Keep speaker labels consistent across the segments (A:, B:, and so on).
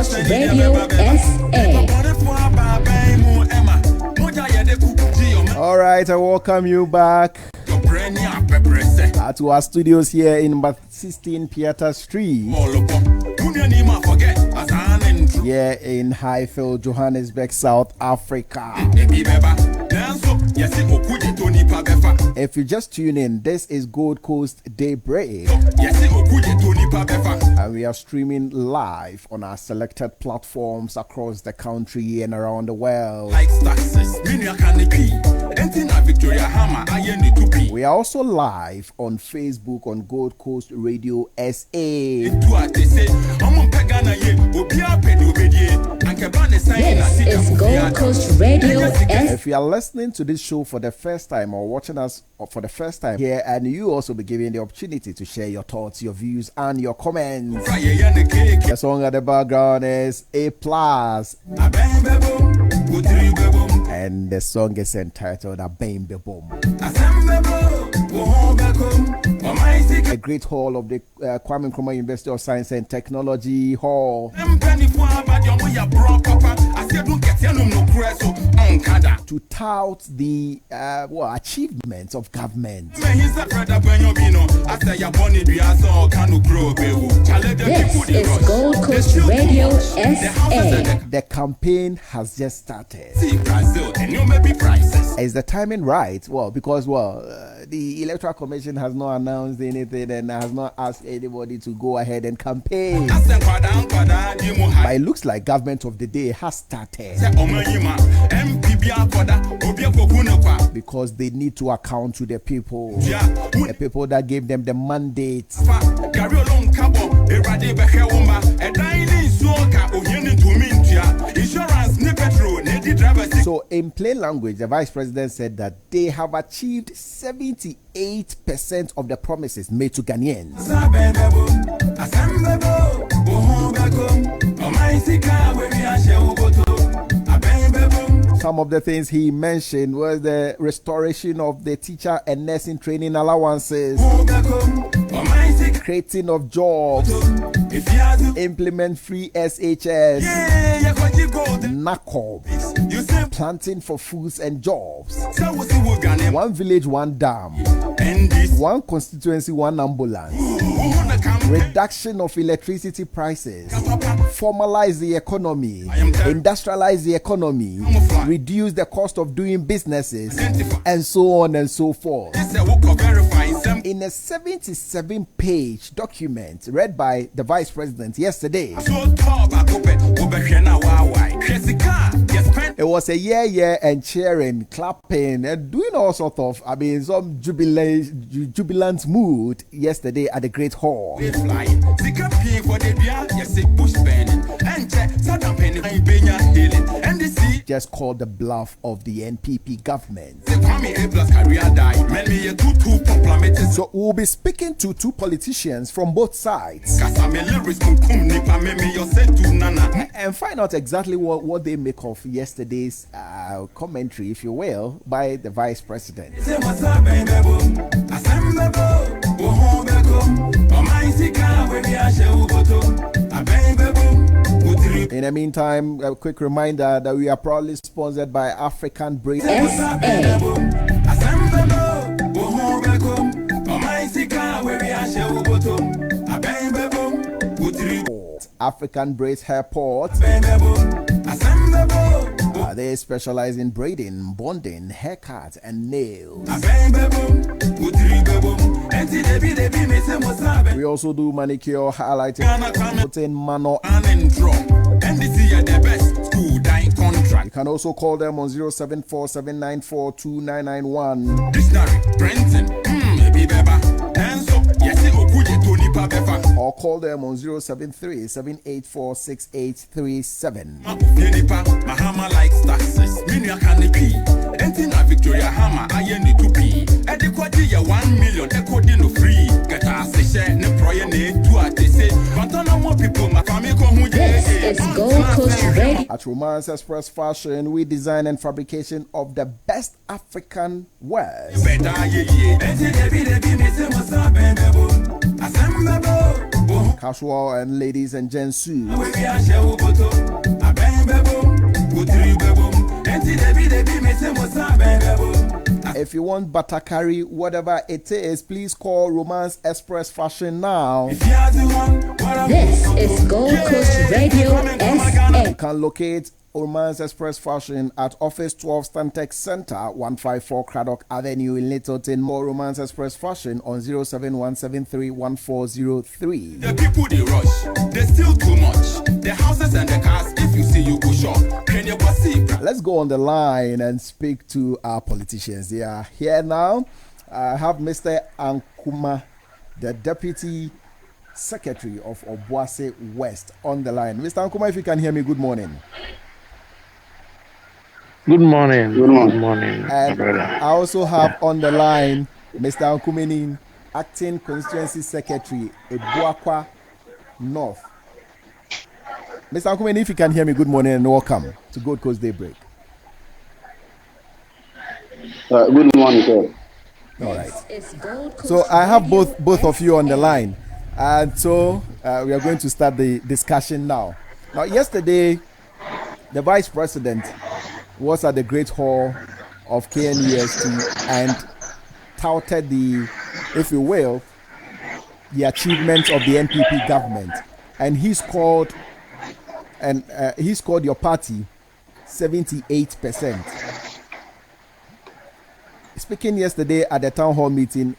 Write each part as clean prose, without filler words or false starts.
A: Coast Radio SA.
B: All right, I welcome you back to our studios here in number 16 Pieta Street. Here in Highfield, Johannesburg, South Africa. If you just tune in, this is Gold Coast Daybreak. And we are streaming live on our selected platforms across the country and around the world. We are also live on Facebook on Gold Coast Radio SA.
A: This is Gold Coast Radio SA.
B: If you are listening to this show for the first time or watching us for the first time here, and you also be given the opportunity to share your thoughts, your views, and your comments. The song at the background is A+. And the song is entitled Abembe Boom. A great hall of the Kwame Nkrumah University of Science and Technology Hall. To tout the achievements of government.
A: This is Gold Coast Radio SA.
B: The campaign has just started. Is the timing right? Well, because the Electoral Commission has not announced anything and has not asked anybody to go ahead and campaign. But it looks like government of the day has started. Because they need to account to the people that gave them the mandate. So in plain language, the Vice President said that they have achieved 78% of the promises made to Ghanaians. Some of the things he mentioned was the restoration of the teacher and nursing training allowances, creating of jobs, implement free SHS, NACOB, planting for foods and jobs, one village, one dam, one constituency, one ambulance, reduction of electricity prices, formalize the economy, industrialize the economy, reduce the cost of doing businesses, and so on and so forth. In a 77-page document read by the Vice President yesterday, it was a yeah and cheering, clapping, and doing all sorts of, some jubilant mood yesterday at the Great Hall. Just called the bluff of the Npp government. So we'll be speaking to two politicians from both sides and find out exactly what they make of yesterday's commentary, if you will, by the Vice President. In the meantime, a quick reminder that we are proudly sponsored by African Brace African Brace Hairport. They specialize in braiding, bonding, haircuts, and nails. We also do manicure, highlighting, putting mano. You can also call them on 074-794-2991. Or call them on 073-784-6837.
A: This is Gold Coast Radio.
B: At Romance Express Fashion, we design and fabrication of the best African wares. Casual and ladies and gents. If you want butter curry, whatever it is, please call Romance Express Fashion now.
A: This is Gold Coast Radio SA.
B: You can locate Romance Express Fashion at Office 12 Stantec Center, 154 Craddock Avenue in Littleton. More Romance Express Fashion on 071731403.
C: The people they rush, they steal too much. The houses and the cars, if you see you go shop. Can you see?
B: Let's go on the line and speak to our politicians. They are here now. I have Mr. Ankuma, the Deputy Secretary of Obuasi West, on the line. Mr. Ankuma, if you can hear me, good morning.
D: Good morning. Good morning.
B: And I also have on the line Mr. Ankumeni, Acting Constituency Secretary, Ebuakwa North. Mr. Ankumeni, if you can hear me, good morning and welcome to Gold Coast Daybreak.
E: Good morning, sir.
B: All right. So I have both of you on the line, and so we are going to start the discussion now. Now, yesterday, the Vice President was at the Great Hall of KNUST and touted the, if you will, the achievements of the Npp government, and he scored your party 78%. Speaking yesterday at the town hall meeting,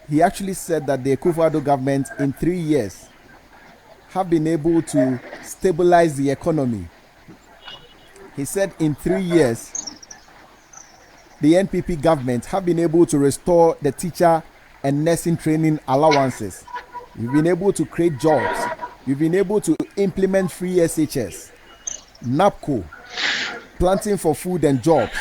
B: he actually said that the Akufo-Addo government in 3 years have been able to stabilize the economy. He said in 3 years, the Npp government have been able to restore the teacher and nursing training allowances. You've been able to create jobs. You've been able to implement free SHS, NAPCO, planting for food and jobs,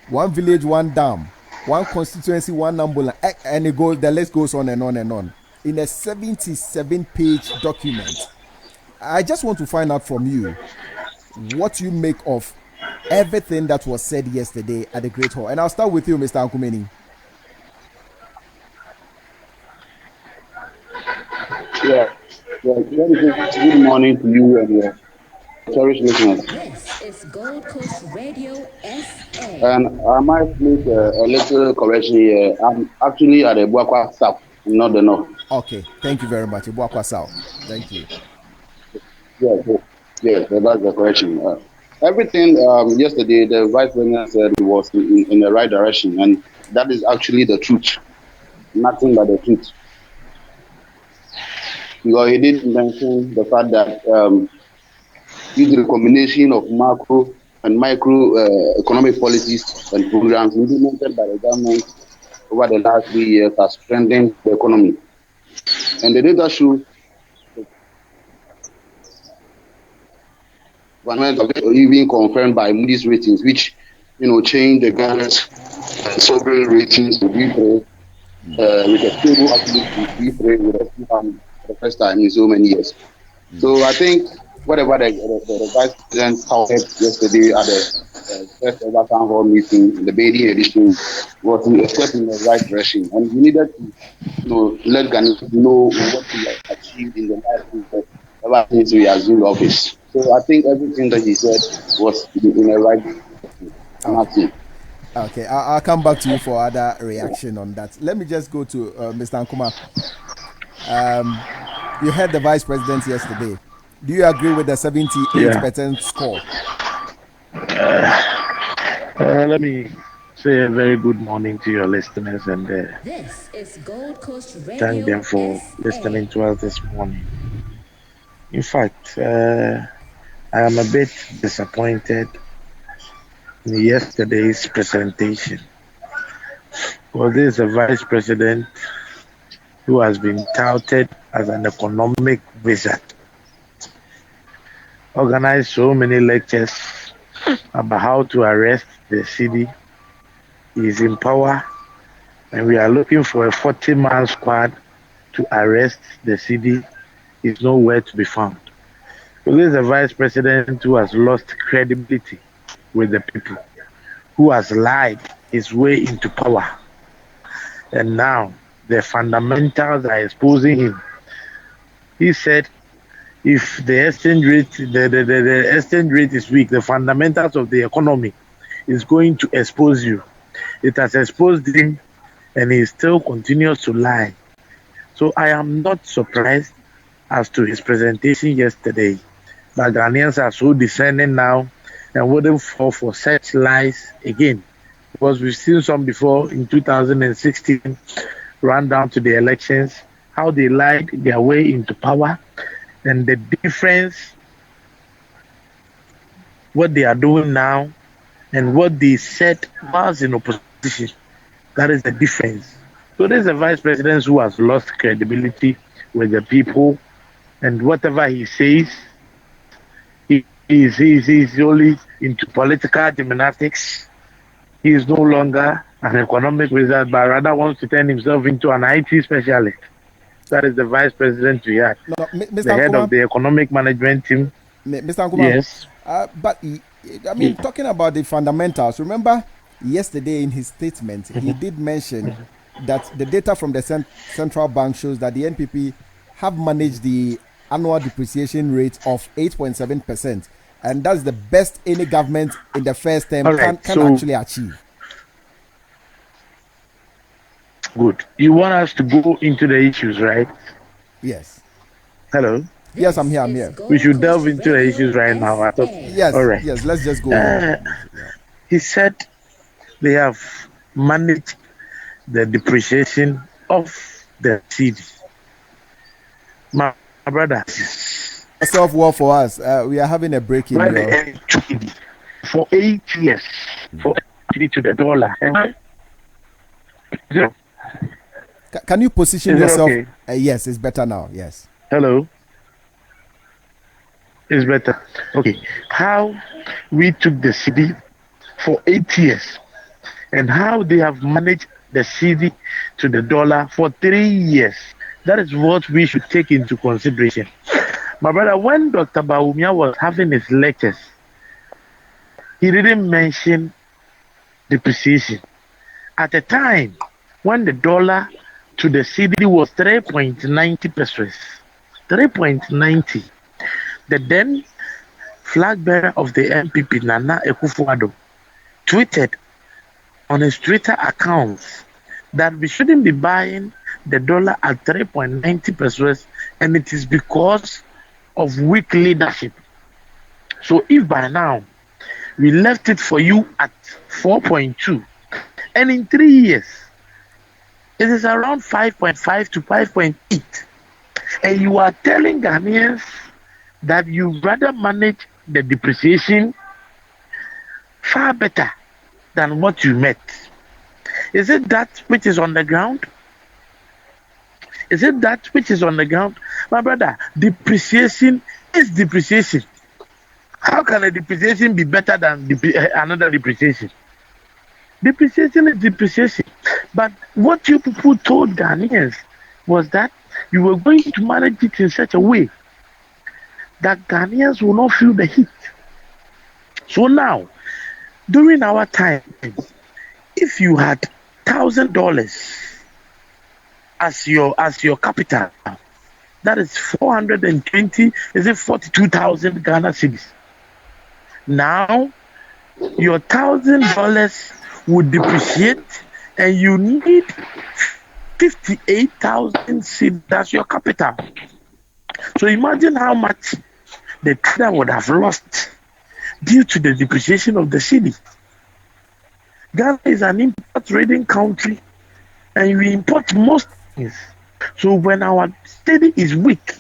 B: one village, one dam, one constituency, one ambulance, and the list goes on and on and on. In a 77-page document. I just want to find out from you what you make of everything that was said yesterday at the Great Hall. And I'll start with you, Mr. Ankumeni.
E: Yeah. Good morning to you and your cherished listeners.
A: This is Gold Coast Radio SA.
E: And I might make a little correction here. I'm actually at the Ebuakwa South, not the North.
B: Okay, thank you very much. Ebuakwa South. Thank you.
E: Yeah, that's the correction. Everything yesterday the Vice President said was in the right direction, and that is actually the truth. Nothing but the truth. Because he did mention the fact that with the combination of macro and micro economic policies and programs implemented by the government over the last 3 years has strengthened the economy. And the data shows even confirmed by Moody's ratings, which changed the Ghana's sovereign ratings to B3 with a stable outlook to B3 with a for the first time in so many years. So I think whatever the Vice President touted yesterday at the first ever town hall meeting, the Beatty edition, was a step in the right direction, and we needed to let Ghanaians know what we have achieved in the last year ever since we assumed office. So I think everything that he said was in the right direction.
B: Okay, I'll come back to you for other reaction on that. Let me just go to Mr. Ankuma. You heard the Vice President yesterday. Do you agree with the 78% score?
D: Let me say a very good morning to your listeners and
A: This is Gold Coast Radio
D: thank them for
A: SA.
D: listening to us this morning. In fact, I am a bit disappointed in yesterday's presentation. Well, this is a Vice President who has been touted as an economic wizard. Organized so many lectures about how to arrest the city. He is in power, and we are looking for a 40-man squad to arrest the city. Is nowhere to be found. So this is a Vice President who has lost credibility with the people, who has lied his way into power. And now the fundamentals are exposing him He said if the exchange rate, the exchange rate is weak, the fundamentals of the economy is going to expose you. It has exposed him, and he still continues to lie. So I am not surprised as to his presentation yesterday. But Ghanaians are so discerning now and wouldn't fall for such lies again. Because we've seen some before in 2016, run down to the elections, how they lied their way into power, and the difference, what they are doing now, and what they said whilst in opposition. That is the difference. So there's a vice president who has lost credibility with the people, and whatever he says, he's only into political gymnastics. He is no longer an economic wizard, but rather wants to turn himself into an IT specialist. That is the vice president we had.
B: No, Mr.
D: The head
B: Nkrumah,
D: of the economic management team.
B: Mr. Nkrumah,
D: Yes.
B: but I mean, talking about the fundamentals, remember yesterday in his statement, he did mention that the data from the central bank shows that the NPP have managed the annual depreciation rate of 8.7%, and that's the best any government in the first term can actually achieve.
D: Good. You want us to go into the issues, right?
B: Yes.
D: Hello?
B: Yes, I'm here.
D: We should delve into the issues right now. I thought,
B: yes.
D: All right.
B: Yes, let's just go.
D: He said they have managed the depreciation of the city. My brother,
B: Self-war for us. We are having a break in
D: for 8 years, for to the dollar.
B: Can you position yourself?
D: Okay?
B: Yes, it's better now. Yes.
D: Hello. It's better. Okay. How we took the city for 8 years, and how they have managed the city to the dollar for 3 years. That is what we should take into consideration. My brother, when Dr. Bawumia was having his lectures, he didn't mention depreciation. At the time, when the dollar to the cedi was 3.90 pesos, 3.90, the then flag bearer of the NPP, Nana Akufo-Addo, tweeted on his Twitter account that we shouldn't be buying the dollar at 3.90 pesos, and it is because of weak leadership. So if by now we left it for you at 4.2, and in 3 years it is around 5.5 to 5.8, and you are telling Ghanaians that you rather manage the depreciation far better than what you met. Is it that which is on the ground? Is it that which is on the ground? My brother, depreciation is depreciation. How can a depreciation be better than another depreciation? Depreciation is depreciation. But what you people told Ghanaians was that you were going to manage it in such a way that Ghanaians will not feel the heat. So now, during our time, if you had $1,000 as your capital, that is 420, is it 42,000 Ghana cedis? Now your $1,000 would depreciate, and you need 58,000 cedis as your capital. So imagine how much the trader would have lost due to the depreciation of the cedi. Ghana is an import trading country, and we import most things. So when our cedi is weak,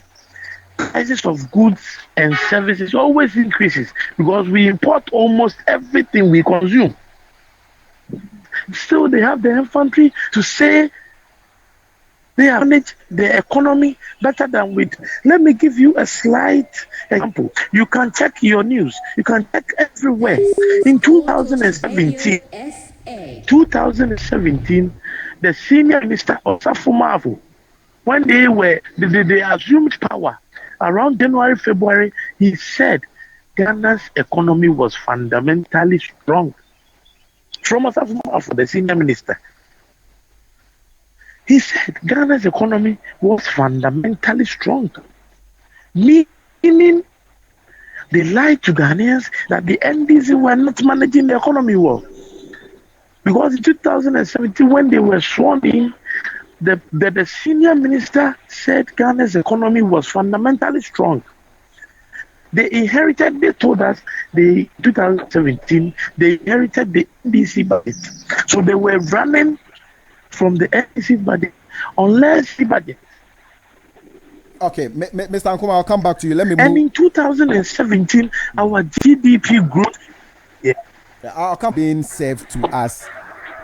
D: prices of goods and services always increases because we import almost everything we consume. Still, they have the infantry to say they have managed the economy better than with. Let me give you a slight example. You can check your news. You can check everywhere. In 2017, the senior minister of Safumavu, when they assumed power around January, February, he said Ghana's economy was fundamentally strong. From Safumavu, the senior minister, he said Ghana's economy was fundamentally strong. Meaning, they lied to Ghanaians that the NDC were not managing the economy well. Because in 2017, when they were sworn in, the senior minister said Ghana's economy was fundamentally strong. They told us, 2017, they inherited the NDC budget. So they were running from the NDC budget, unless the budget.
B: Okay, Mr. Nkrumah, I'll come back to you. Let me move.
D: And in 2017, our GDP growth.
B: Yeah. I'll come being served to us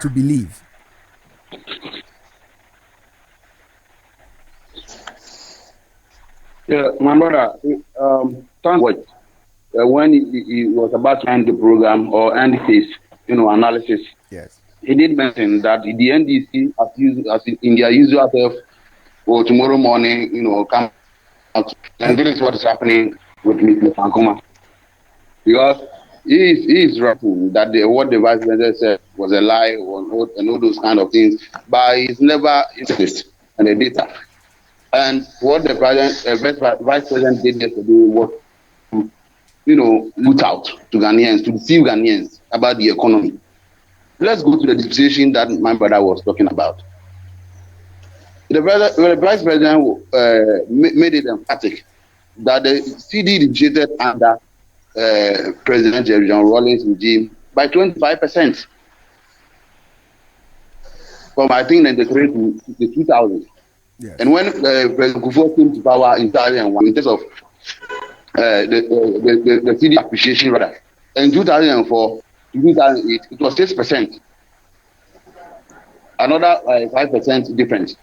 B: to believe.
E: Yeah, my brother, when he was about to end the program or end his, analysis,
B: yes,
E: he did mention that the NDC, as in their usual self, will tomorrow morning, come out, and this is what is happening with Mr. Nkrumah, because he is writing that what the vice president said was a lie and all those kind of things, but he's never interested in the data. And what the vice president did yesterday was, loot out to Ghanaians, to deceive Ghanaians about the economy. Let's go to the decision that my brother was talking about. The vice president made it emphatic that the CD initiated under President John Rawlings' regime by 25%. From I think in the 2000s. Yes. And when President Kufuor came to power in 2001, in terms of the CD appreciation rather, in 2004 to 2008, it was 6%. Another 5% difference.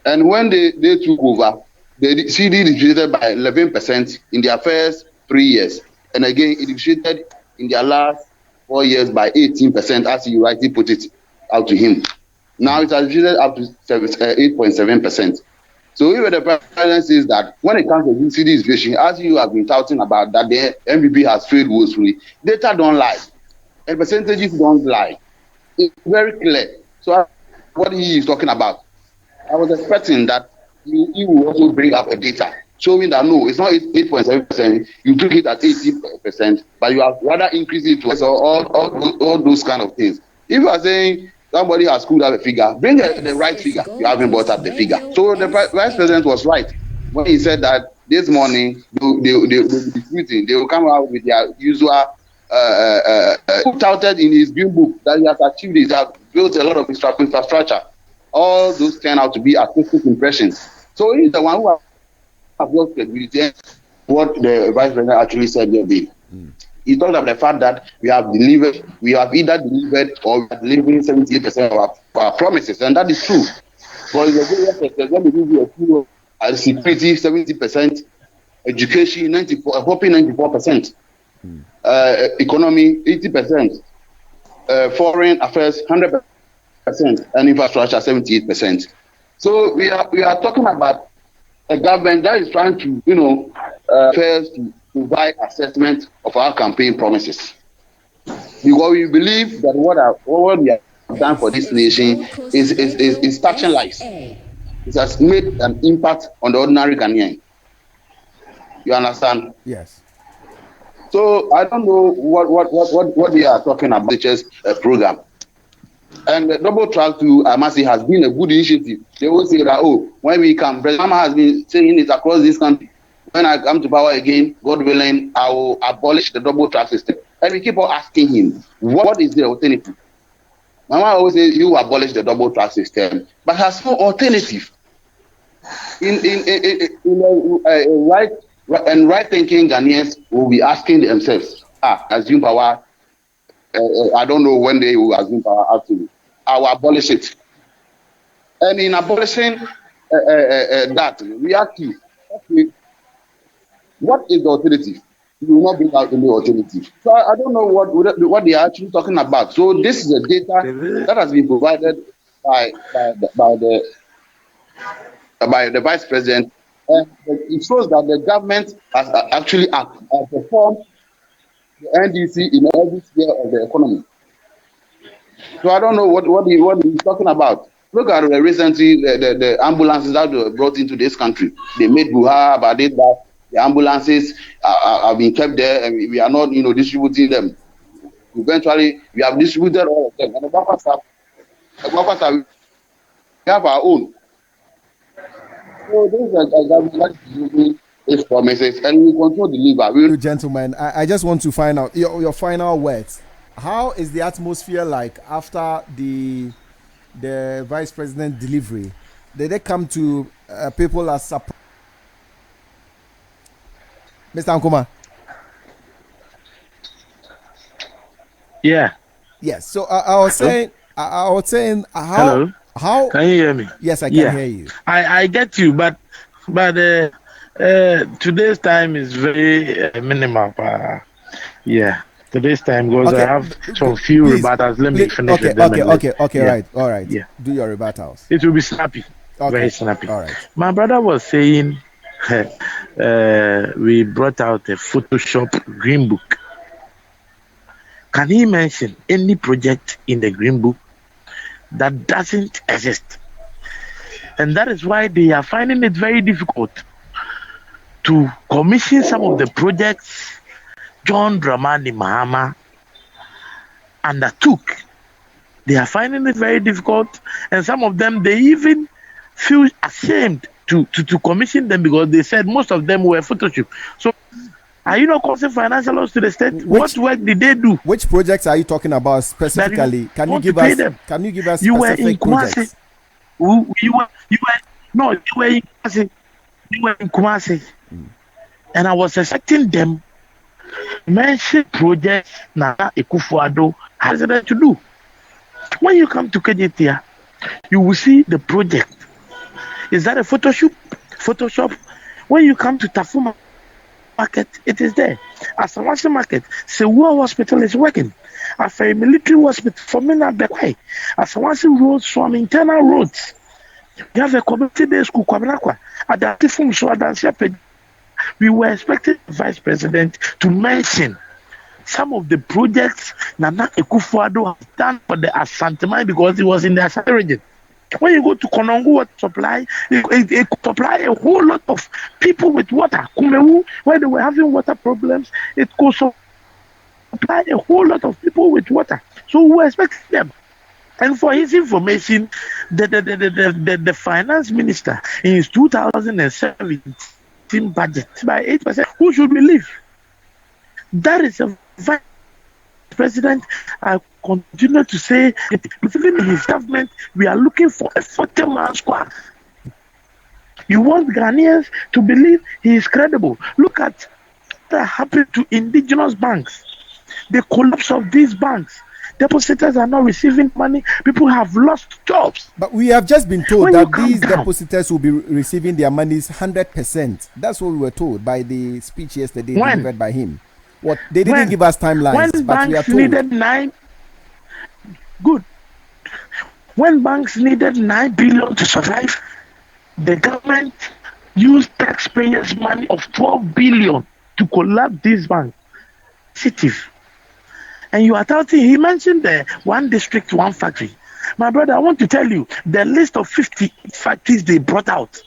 E: And when they took over, the CD depreciated by 11% in their first 3 years. And again, it depreciated in their last 4 years by 18%, as you rightly put it out to him. Now it has depreciated up to 8.7%. So even the president says that when it comes to CD depreciation, as you have been touting about that the MPP has failed woefully, data don't lie. And percentages don't lie. It's very clear. So what he is talking about, I was expecting that he will also bring up a data showing that no, it's not 8.7%. You took it at 18%, but you have rather increased it to all those kind of things. If you are saying somebody has screwed up a figure, bring the right figure. You haven't brought up the figure. So the vice president was right when he said that this morning they will be disputing. They will come out with their usual touted in his green book that he has achieved. He has built a lot of infrastructure. All those turn out to be artistic impressions. So he's the one who has worked with what the vice president actually said yesterday. He talked about the fact that we have either delivered or we are delivering 78% of our promises, and that is true. For the various sectors, let me give you a few: security 70%, education 94%, hoping 94%, economy 80%, foreign affairs 100%, and infrastructure 78%. So we are talking about a government that is trying to first to provide assessment of our campaign promises, because we believe that what we have done for this nation is touching lives. It has made an impact on the ordinary Ghanaian. You understand?
B: Yes.
E: So I don't know what they are talking about. Teachers program. And the double track to Amasi has been a good initiative. They will say that, when we come, President Mama has been saying it across this country. When I come to power again, God willing, I will abolish the double track system. And we keep on asking him, what is the alternative? Mama always says, you abolish the double track system, but has no alternative. Right thinking Ghanaians will be asking themselves, assume power. I don't know when they will assume power actually. I will abolish it. And in abolishing that, we ask you, okay, what is the alternative? You will not bring out any alternative. So I don't know what they are actually talking about. So this is the data that has been provided by the vice president, and it shows that the government has actually outperformed the NDC in every sphere of the economy. So I don't know what he's talking about. Look at recently the ambulances that were brought into this country. They made buha about it that The ambulances have been kept there, and we are not, distributing them. Eventually, we have distributed all of them. And the buffers we have our own. So this is a government that is using its promises, and we control the lever.
B: Gentlemen, I just want to find out your final words. How is the atmosphere like after the vice president delivery? Did they come to people as surprised? Mr. Ankuma?
D: Yeah.
B: Yes. So I was saying,
D: Hello?
B: how
D: Can you hear me?
B: Yes, I can hear you.
D: I get you, but today's time is very minimal. Today's time goes. Okay. I have some few rebuttals. Let me finish with them.
B: Okay, right, all right. Yeah. Do your rebuttals.
D: It will be snappy. Okay. Very snappy.
B: All right.
D: My brother was saying we brought out a Photoshop green book. Can he mention any project in the green book that doesn't exist? And that is why they are finding it very difficult to commission some of the projects John Dramani Mahama undertook. They are finding it very difficult, and some of them, they even feel ashamed to commission them because they said most of them were Photoshop. So are you not causing financial loss to the state? What work did they do?
B: Which projects are you talking about specifically? Can you give us specific
D: you were in
B: projects?
D: You were in Kumasi. And I was expecting them to mention projects Nana Akufo-Addo has to do. When you come to KJT, you will see the project. Is that a Photoshop? When you come to Tafuma Market, it is there. As a Asawasi Market, Sewa Hospital is working. As a military hospital for Mina Bekwai. Asawasi roads, some internal roads. You have a community day school, Kwabrakwa. Adaptive from Swadan Shepherd. We were expecting the vice president to mention some of the projects Nana Akufo-Addo has done for the Asante Mine because it was in the Asante region. When you go to Konongo water supply, it supply a whole lot of people with water. Kumewu, where they were having water problems, it could supply a whole lot of people with water. So we were expecting them. And for his information, the finance minister in his 2017 budget by 8%, who should we leave? That is a vice president. I continue to say, even in his government, we are looking for a 40-man squad. You want Ghanaians to believe he is credible. Look at what happened to indigenous banks. The collapse of these banks. Depositors are not receiving money. People have lost jobs.
B: But we have just been told that these depositors will be receiving their monies 100%. That's what we were told by the speech yesterday delivered by him. What they didn't give us timelines, but we are told.
D: When banks needed 9 billion to survive, the government used taxpayers' money of 12 billion to collapse these banks. And you are touting, he mentioned the one district, one factory. My brother, I want to tell you, the list of 50 factories they brought out,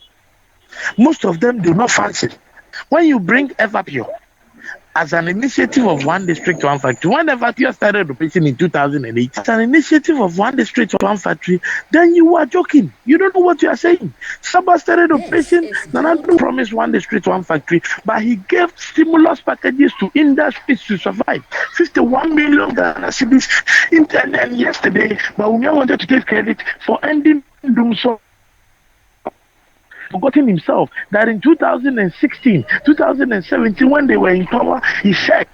D: most of them do not function. When you bring Everpure as an initiative of one district, one factory, when Everpure started operation in 2008, as an initiative of one district, one factory, then you are joking. You don't know what you are saying. Somebody started operation, Nana promised one district, one factory, but he gave stimulus packages to industries to survive. 51 million Ghana cedis and yesterday, but we wanted to take credit for ending Dumso. Forgotten himself that in 2016, 2017, when they were in power, he said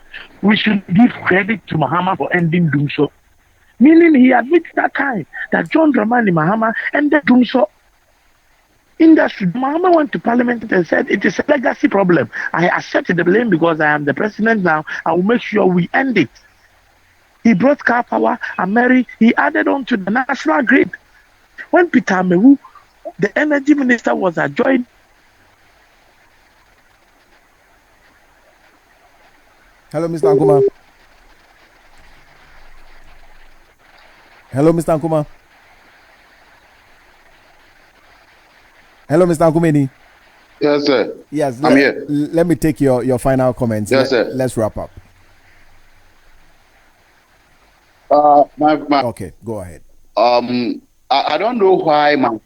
D: we should give credit to Mahama for ending Dumso. Meaning he admitted that time that John Dramani Mahama ended Dumso industry. Mahama went to parliament and said it is a legacy problem. I accept the blame because I am the president now. I will make sure we end it. He brought car power and Mary. He added on to the national grid. When Peter Mewu, the energy minister, was adjoined.
B: Hello, Mr. Ankuma. Hello, Mr. Ankuma. Hello, Mr. Ankumeni.
E: Yes, sir.
B: Yes,
E: I'm here.
B: Let me take your final comments.
E: Yes, sir.
B: Let's wrap up. Okay, go ahead.
E: I don't know why my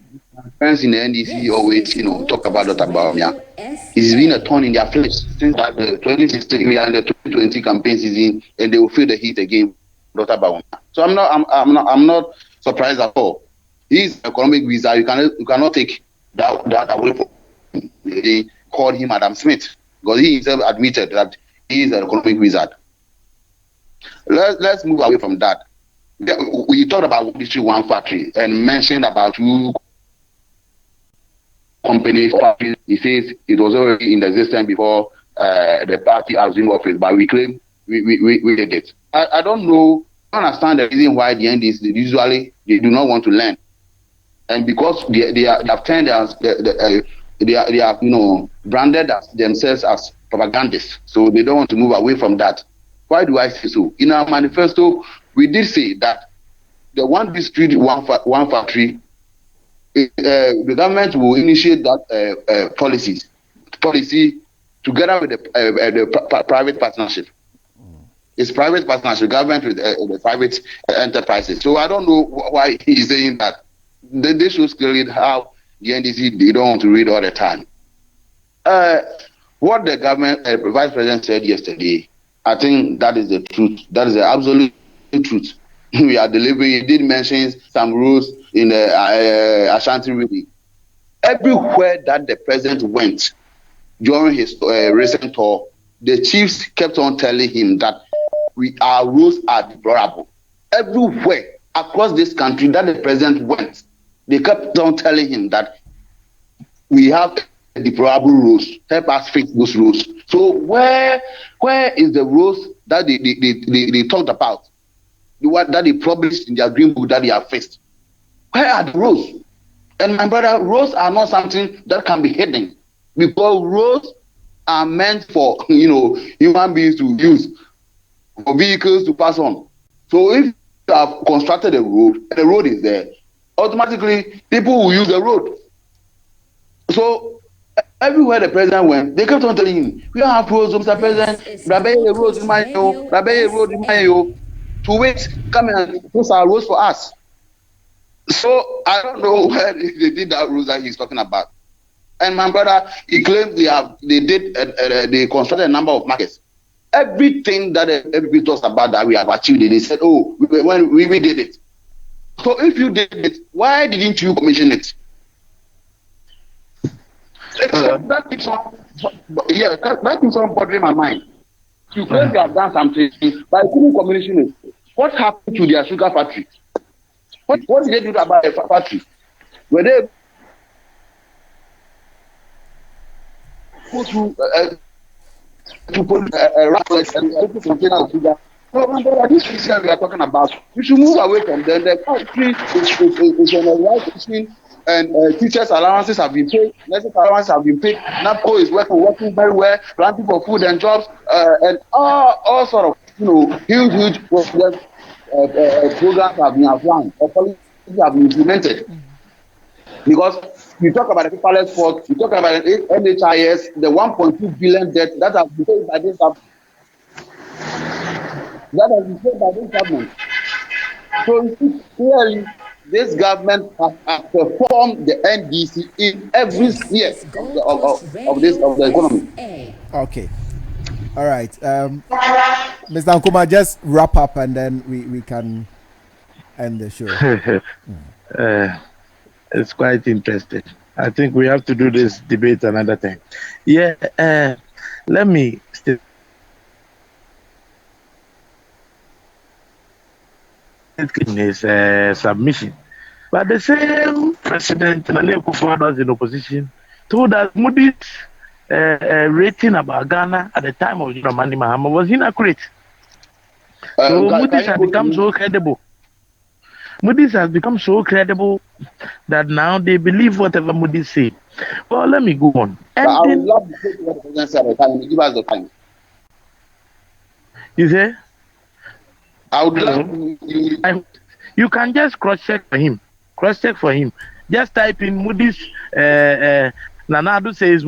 E: friends in the NDC always, talk about Dr. Bawumia. It's been a thorn in their flesh since the 2016 and the 2020 campaign season, and they will feel the heat again, Dr. Bawumia. So I'm not surprised at all. He's an economic wizard. You cannot take that away from him. They called him Adam Smith because he himself admitted that he is an economic wizard. Let's move away from that. We talked about District 1 factory and mentioned about 2 companies. He says it was already in existence before the party assumed office, but we claim we did it. I don't know. I don't understand the reason why the NDs usually they do not want to learn, and because they have turned they are branded as themselves as propagandists, so they don't want to move away from that. Why do I say so? In our manifesto, we did say that the one district, one factory, the government will initiate that policy together with the private partnership. It's private partnership, government with the private enterprises. So I don't know why he's saying that. They should clearly how the NDC they don't want to read all the time. What the government, vice president said yesterday, I think that is the truth. That is the absolute truth. We are delivering. He did mention some rules in the Ashanti region. Everywhere that the president went during his recent tour, the chiefs kept on telling him that our rules are deplorable. Everywhere across this country that the president went, they kept on telling him that we have deplorable rules. Help us fix those rules. So where is the rules that they talked about? The one that they published in their green book that they have fixed? Where are the rules? And my brother, rules are not something that can be hidden, because rules are meant for human beings to use, for vehicles to pass on. So if you have constructed a road and the road is there, automatically people will use the road. So everywhere the president went, they kept on telling him, we don't have roads, Mr. President. Rabeye roads in my to wait, come and post our roads for us. So I don't know where they did that rules that he's talking about. And my brother, he claimed they constructed a number of markets. Everything that everybody talks about that we have achieved, they said, when we did it. So if you did it, why didn't you commission it? That keeps on bothering my mind. You claim you have done something, but you couldn't commission it. What happened to their sugar factory? What did they do about the factory? Were they to put a container of sugar? No, this is what we are talking about. We should move away from them. The factory is on the right position, and teachers' allowances have been paid, nurses' allowances have been paid. NAPCO is working very well, planting for food and jobs, and all sort of huge programs have been outlined or policies have been implemented. Because you talk about the paperless sport, you talk about the NHIS, the 1.2 billion debt that has been paid by this government. So you see clearly this government has performed the NDC in every sphere of the economy.
B: Okay. All right. Mr. Nkrumah, just wrap up and then we can end the show.
D: It's quite interesting. I think we have to do this debate another time. Yeah, let me still in his submission. But the same president, Nana Akufo-Addo, was in opposition, told us Moody's rating about Ghana at the time of Dramani Mahama was inaccurate. So Moody's has become so credible. Moody's has become so credible that now they believe whatever Moody's say. Well, let me go on. And
E: I would love to take what the president said at the time. Give us the time.
D: You say?
E: I would love
D: you can just cross-check for him. Cross-check for him. Just type in Moody's Nanadu says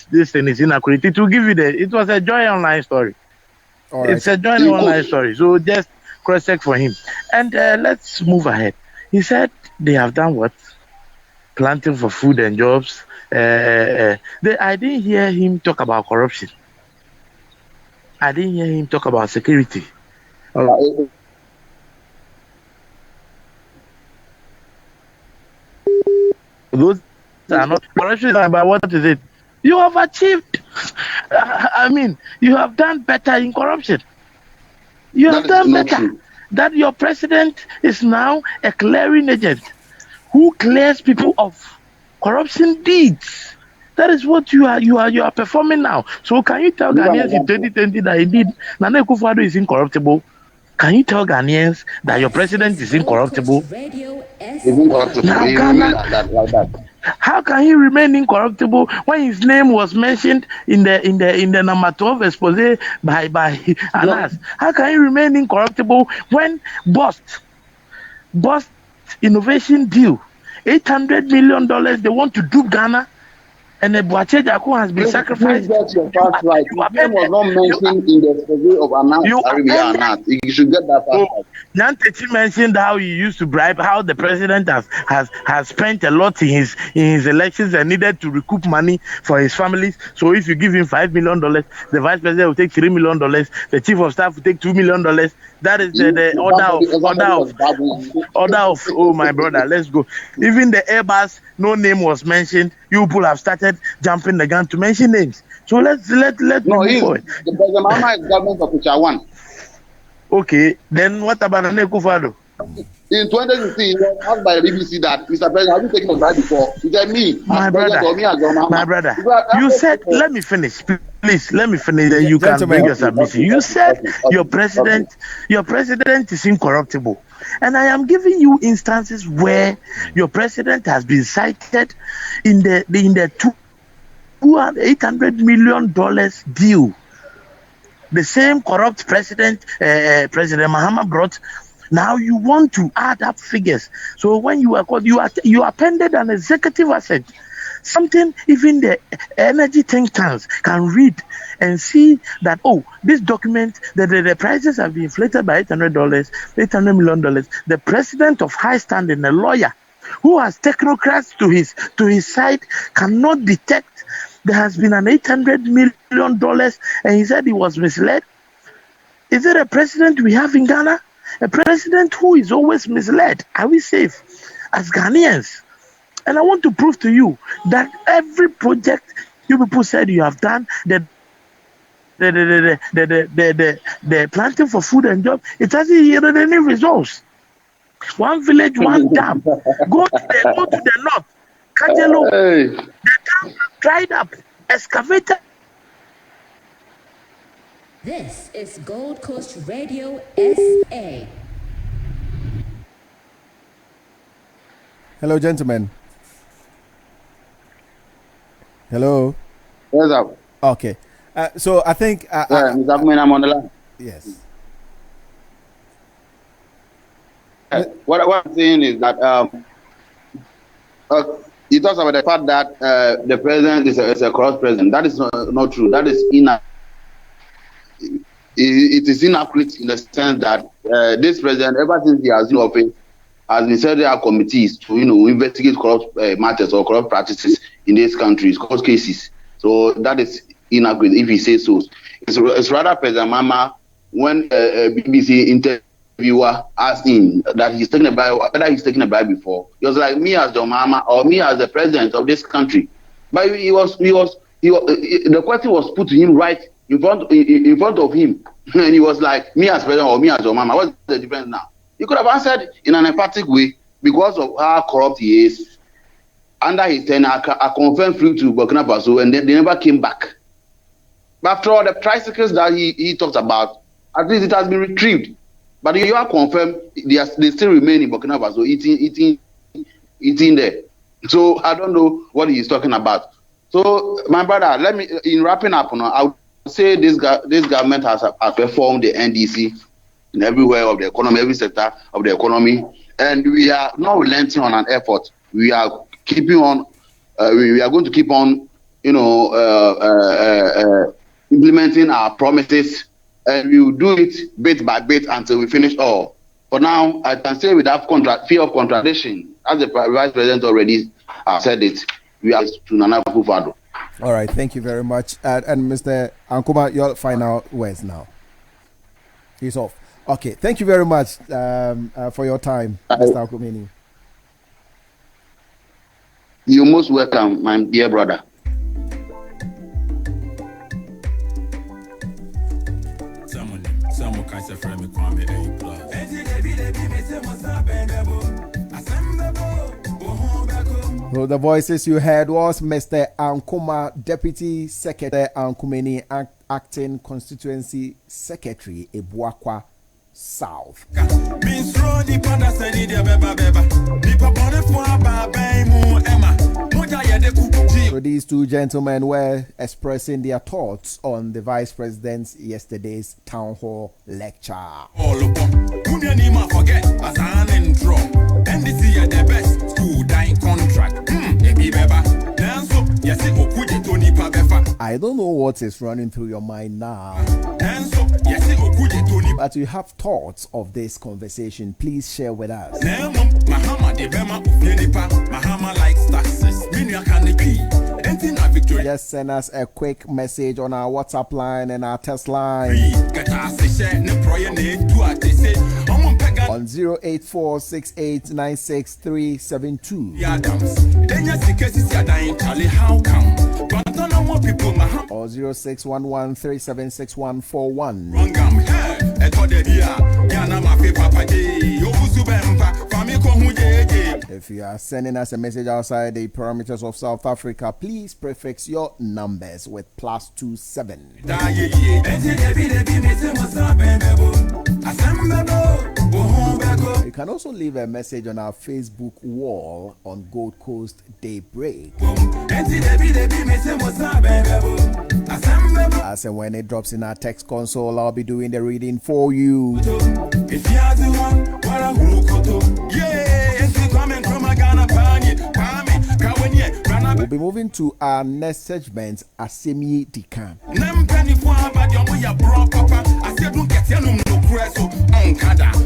D: this thing is inaccurate. It will give you it was a Joy Online story.
B: All right.
D: It's a Joy Online story. So just cross-check for him. And let's move ahead. He said they have done what? Planting for food and jobs. I didn't hear him talk about corruption. I didn't hear him talk about security. Those are not corruption, but what is it? You have achieved. I mean, you have done better in corruption. You have done better. True. That your president is now a clearing agent who clears people of corruption deeds. That is what you are performing now. So can you tell Ghanaians in 2020 that indeed Nana Akufo-Addo is incorruptible? Can you tell Ghanaians that your president is incorruptible? Now, Ghana, how can he remain incorruptible when his name was mentioned in the number 12 expose by Anas? How can he remain incorruptible when Bust innovation deal, $800 million they want to do Ghana? And the Boache Jaku has been sacrificed.
E: Your part right. His name was not mentioned in the expose of Anas. You should get that part right.
D: Nyantechi mentioned how he used to bribe, how the president has spent a lot in his elections and needed to recoup money for his families. So if you give him $5 million, the vice president will take $3 million, the chief of staff will take $2 million. That is the order of oh my brother, let's go. Even the Airbus, no name was mentioned. You people have started jumping the gun to mention names. So let's move forward.
E: The President Mahama is government official one.
D: Okay, then what about Nana Akufo-Addo?
E: In 2016, he was asked by the BBC that Mr. President, have you taken a bribe before? He said, me,
D: my brother. You said, let me finish, please. Let me finish. Then you can bring your submission. You said your president is incorruptible, and I am giving you instances where your president has been cited in the $800 million deal. The same corrupt president, President Mahama brought. Now you want to add up figures. So when you are called, you appended an executive asset, something even the energy think tanks can read and see that this document the prices have been inflated by $800 million. The president of high standing, a lawyer who has technocrats to his side, cannot detect there has been an $800 million, and he said he was misled. Is it a president we have in Ghana? A president who is always misled. Are we safe as Ghanaians? And I want to prove to you that every project you people said you have done, the planting for food and jobs, it hasn't yielded any results. One village, one dam. Go to the north. Kajelo, the dam dried up. Excavator.
A: This is Gold Coast Radio SA.
B: Hello, gentlemen. Hello.
E: What's up?
B: Okay. So I think.
E: Mr. I'm on the line.
B: Yes.
E: What I'm saying is that he talks about the fact that the president is a corrupt president. That is not true. That is it is inaccurate in the sense that this president, ever since he has been in office, has been setting up committees to investigate corrupt matters or corrupt practices in these countries, court cases. So that is inaccurate if he says so. It's rather President Mahama, when a BBC interviewer asked him that he's taking a bribe, whether he's taken a bribe before, he was like, me as John Mahama or me as the president of this country. But the question was put to him right in front of him, and he was like, me as president or me as John Mahama. What's the difference now? He could have answered in an emphatic way because of how corrupt he is. Under his tenure, I confirmed flew to Burkina Faso, and they never came back. But after all the tricycles that he talked about, at least it has been retrieved. But you are confirmed they still remain in Burkina Faso, eating there. So I don't know what he is talking about. So my brother, let me, in wrapping up, I would say this government has performed the NDC in everywhere of the economy, every sector of the economy, and we are not relenting on an effort. We are keeping on. We are going to keep on implementing our promises, and we will do it bit by bit until we finish all. For now, I can say without fear of contradiction, as the Vice President already said it, we are to Nana Akufo-Addo.
B: All right, thank you very much. And Mr. Ankuma, your final words now. He's off. Okay, thank you very much for your time, Mr. Akumeni.
E: You're most welcome, my dear brother.
B: So the voices you heard was Mr. Ankuma, Deputy Secretary Ankumeni, Acting Constituency Secretary, Ebuakwa South. So these two gentlemen were expressing their thoughts on the Vice President's yesterday's town hall lecture.
C: The best school dying contract.
B: I don't know what is running through your mind now, but you have thoughts of this conversation. Please share with us. Just send us a quick message on our WhatsApp line and our text line on 08468963372 or 0611376141. If you are sending us a message outside the parameters of South Africa, please prefix your numbers with +27. You can also leave a message on our Facebook wall on Gold Coast Daybreak. As and when it drops in our text console, I'll be doing the reading for you. We'll be moving to our next segment, Asemi Dikan.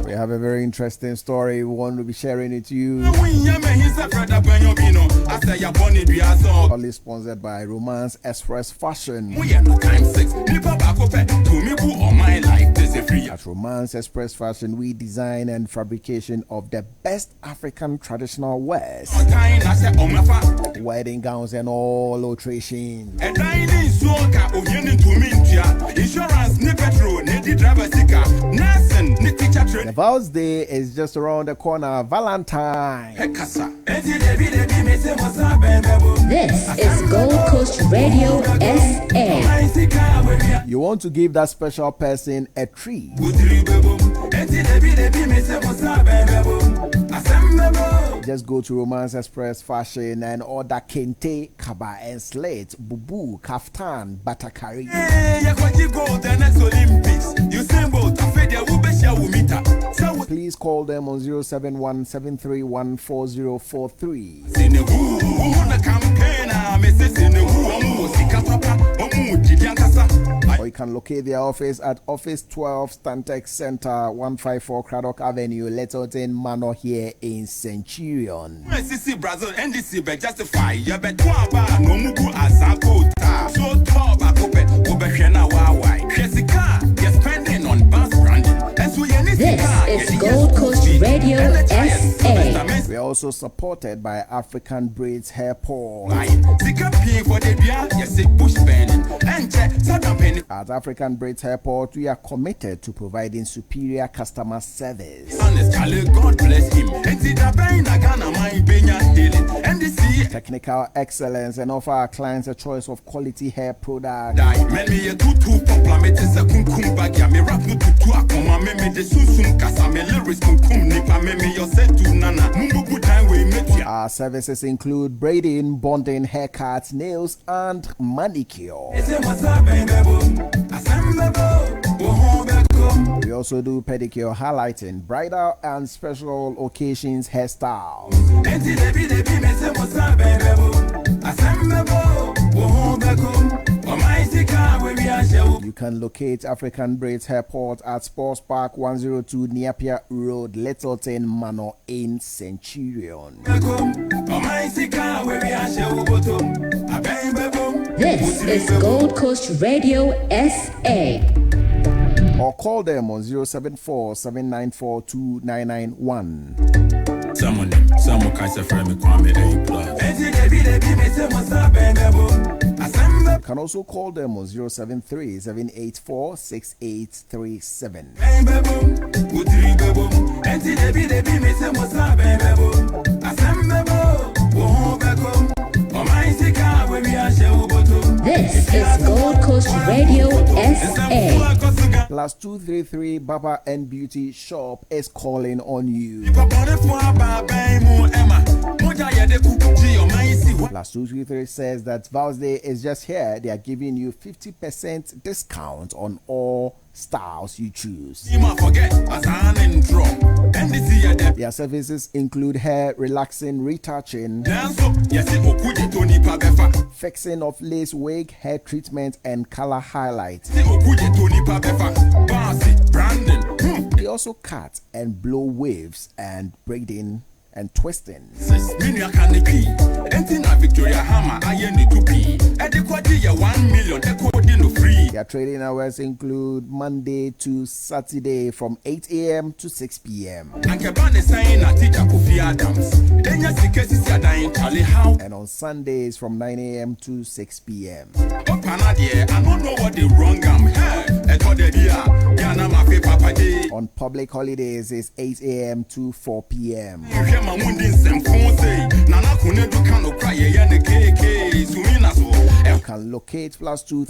B: We have a very interesting story. We want to be sharing it to you. Only sponsored by Romance Express Fashion. At Romance Express Fashion, we design and fabrication of the best African traditional wears, wedding gowns and all alterations. The Val's Day is just around the corner. Valentine.
A: This is Gold Coast Radio SA.
B: You want to give that special person a treat. Just go to Romance Express Fashion and order kente, kaba and slate, bubu, kaftan, batakari. Please call them on 071-731-4043. Or you can locate their office at Office 12 Stantex Center, 154 Craddock Avenue, Littleton Manor here in Centurion.
C: Brazil NDC be justify you bet
A: This is Gold Coast Radio SA.
B: We are also supported by African Braids Hair Pole. At African Braids Hair Pole, we are committed to providing superior customer service,
C: God bless him.
B: technical excellence, and offer our clients a choice of quality hair products. Our services include braiding, bonding, haircuts, nails, and manicure. We also do pedicure, highlighting, bridal and special occasions hairstyles. You can locate African Braids Airport at Sports Park 102 Neapia Road, Littleton Manor in Centurion.
A: This is Gold Coast Radio SA.
B: Or call them on 074 794 2991.
C: Someone can say for me, Kwame A+.
B: You can also call them on 073 784 6837.
A: This is Gold Coast Radio SA.
B: Plus 233 Baba and Beauty Shop is calling on you. Plus 233 says that Val's Day is just here. They are giving you 50% discount on all styles you choose. Their services include hair relaxing, retouching, fixing of lace wig, hair treatment, and color highlight. They also cut and blow waves and braiding and twisting. Their trading hours include Monday to Saturday from 8 a.m. to 6 p.m. And on Sundays from 9 a.m. to 6 p.m. On public holidays is 8 a.m. to 4 p.m. You can locate Plus 2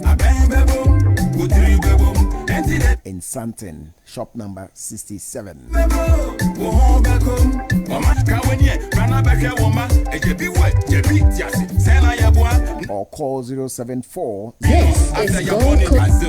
B: in Santon, shop number 67. Or call 074.
A: This is Gold Coast.